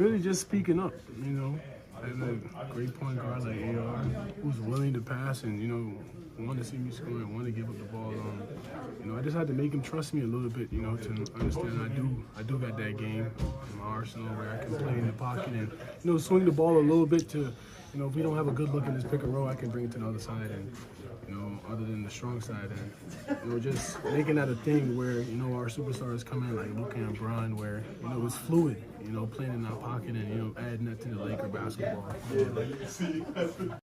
Really just speaking up, you know. And a great point guard like AR who's willing to pass and, you know, want to see me score and want to give up the ball. You know, I just had to make him trust me a little bit, you know, to understand I do got that game in my arsenal where I can play in the pocket and, you know, swing the ball a little bit to, you know, if we don't have a good look in this pick and roll, I can bring it to the other side and, you know, other than the strong side. And, you know, just making that a thing where, you know, our superstars come in like Luka and Bron where, you know, it's fluid, you know, playing in our pocket and, you know, adding that to the Laker basketball.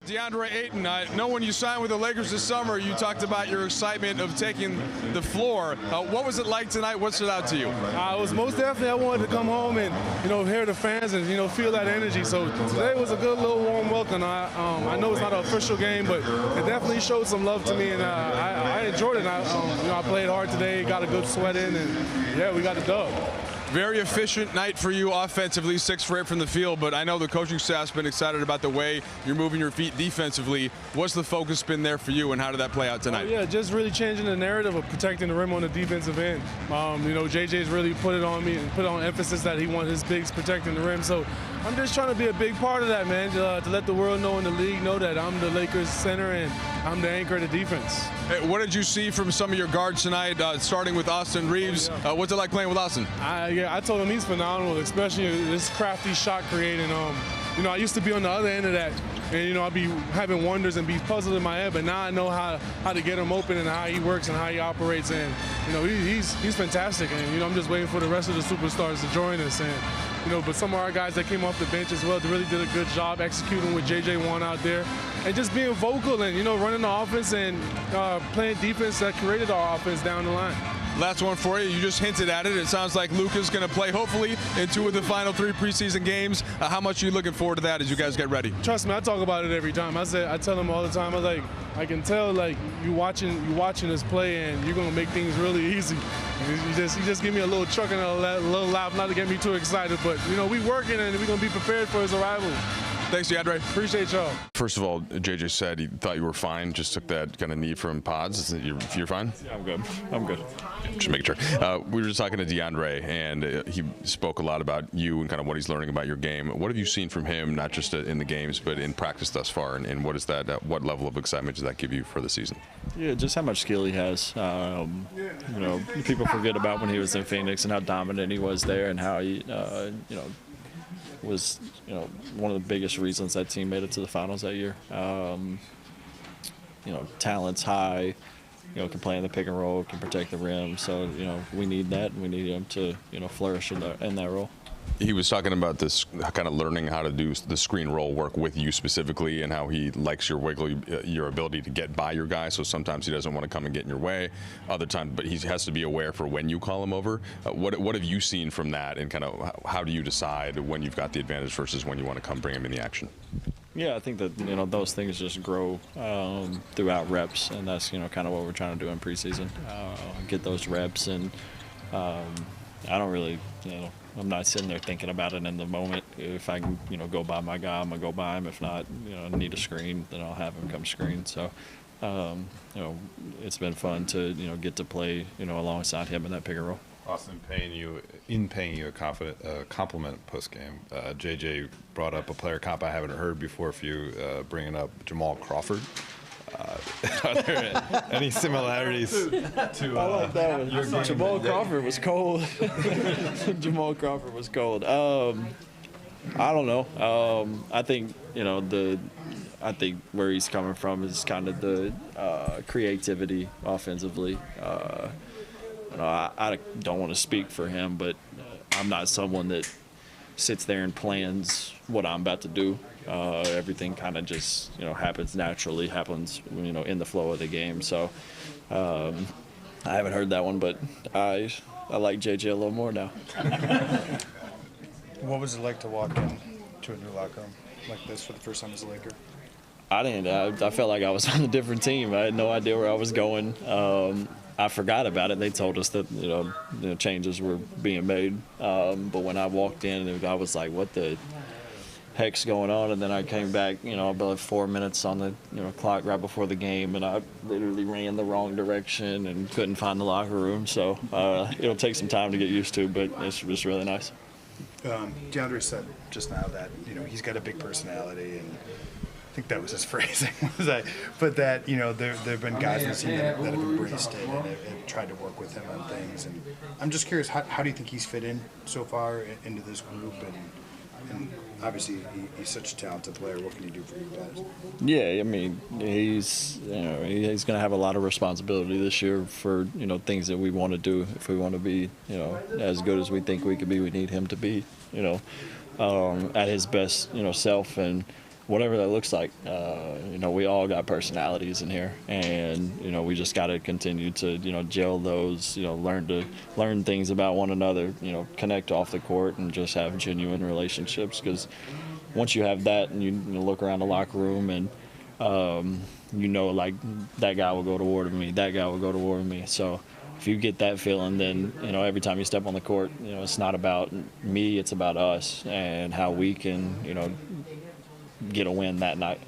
Deandre Ayton, I know when you signed with the Lakers this summer, you talked about your excitement of taking the floor. What was it like tonight? What stood out to you? It was most definitely I wanted to come home and, you know, hear the fans and, you know, feel that energy. So today was a good little warm welcome. I know it's not an official game, but it definitely showed some love to me, and I enjoyed it. You know, I played hard today, got a good sweat in, and yeah, we got the dub. Very efficient night for you offensively, 6 for 8 from the field, but I know the coaching staff's been excited about the way you're moving your feet defensively. What's the focus been there for you, and how did that play out tonight? Yeah, just really changing the narrative of protecting the rim on the defensive end. You know, JJ's really put it on me and put on emphasis that he wants his bigs protecting the rim. So I'm just trying to be a big part of that, man, to let the world know in the league know that I'm the Lakers center and I'm the anchor of the defense. Hey, what did you see from some of your guards tonight, starting with Austin Reaves? What's it like playing with Austin? Yeah, I told him he's phenomenal, especially this crafty shot creating. You know, I used to be on the other end of that, and you know, I'd be having wonders and be puzzled in my head. But now I know how to get him open and how he works and how he operates. And you know, he's fantastic. And you know, I'm just waiting for the rest of the superstars to join us. And you know, but some of our guys that came off the bench as well, they really did a good job executing with JJ1 out there, and just being vocal and you know, running the offense and playing defense that created our offense down the line. Last one for you. You just hinted at it. It sounds like Luka's going to play, hopefully, in 2 of the final 3 preseason games. How much are you looking forward to that as you guys get ready? Trust me, I talk about it every time. I tell him all the time. I can tell like you watching us play, and you're going to make things really easy. You just give me a little chuck and a little laugh, not to get me too excited. But you know, we working and we're going to be prepared for his arrival. Thanks, Deandre. Appreciate y'all. First of all, JJ said he thought you were fine. Just took that kind of knee from Pods. You're fine? Yeah, I'm good. I'm good. Just making sure. We were just talking to Deandre, and he spoke a lot about you and kind of what he's learning about your game. What have you seen from him, not just in the games, but in practice thus far? And what is that? What level of excitement does that give you for the season? Yeah, just how much skill he has. You know, people forget about when he was in Phoenix and how dominant he was there, and how he, you know, was one of the biggest reasons that team made it to the finals that year. You know, talent's high. You know, can play in the pick and roll, can protect the rim. So you know, we need that. We need him to flourish in that role. He was talking about this kind of learning how to do the screen roll work with you specifically, and how he likes your your ability to get by your guy. So sometimes he doesn't want to come and get in your way. Other times, but he has to be aware for when you call him over. What have you seen from that, and kind of how do you decide when you've got the advantage versus when you want to come bring him in the action? Yeah, I think that those things just grow throughout reps, and that's kind of what we're trying to do in preseason. Get those reps, and I don't really I'm not sitting there thinking about it in the moment. If I can go by my guy, I'm gonna go by him. If not, I need a screen, then I'll have him come screen. So it's been fun to get to play alongside him in that pick and roll. Austin paying you a compliment post game. JJ brought up a player comp I haven't heard before for you, bringing up Jamal Crawford. Are there any similarities to I like that one. your game? Jamal Crawford was cold. Jamal Crawford was cold. I don't know. I think I think where he's coming from is kind of the creativity offensively. I don't want to speak for him, but I'm not someone that sits there and plans what I'm about to do. Everything kind of just happens naturally, happens in the flow of the game. So I haven't heard that one, but I like JJ a little more now. What was it like to walk into a new locker room like this for the first time as a Laker? I felt like I was on a different team. I had no idea where I was going. I forgot about it. They told us that changes were being made, but when I walked in, I was like, "What the heck's going on?" And then I came back, about 4 minutes on the clock right before the game, and I literally ran the wrong direction and couldn't find the locker room. So it'll take some time to get used to, but it's really nice. Deandre said just now that he's got a big personality, and I think that was his phrasing. But that there have been guys in the team that have embraced it and have tried to work with him on things. And I'm just curious, how do you think he's fit in so far into this group? And obviously he's such a talented player. What can he do for you guys? Yeah, I mean, he's he's going to have a lot of responsibility this year for things that we want to do. If we want to be as good as we think we could be, we need him to be at his best self, and whatever that looks like. We all got personalities in here, and we just got to continue to gel those, learn things about one another, connect off the court, and just have genuine relationships. Because once you have that, and you look around the locker room, and like that guy will go to war with me, that guy will go to war with me. So if you get that feeling, then every time you step on the court, it's not about me, it's about us and how we can get a win that night.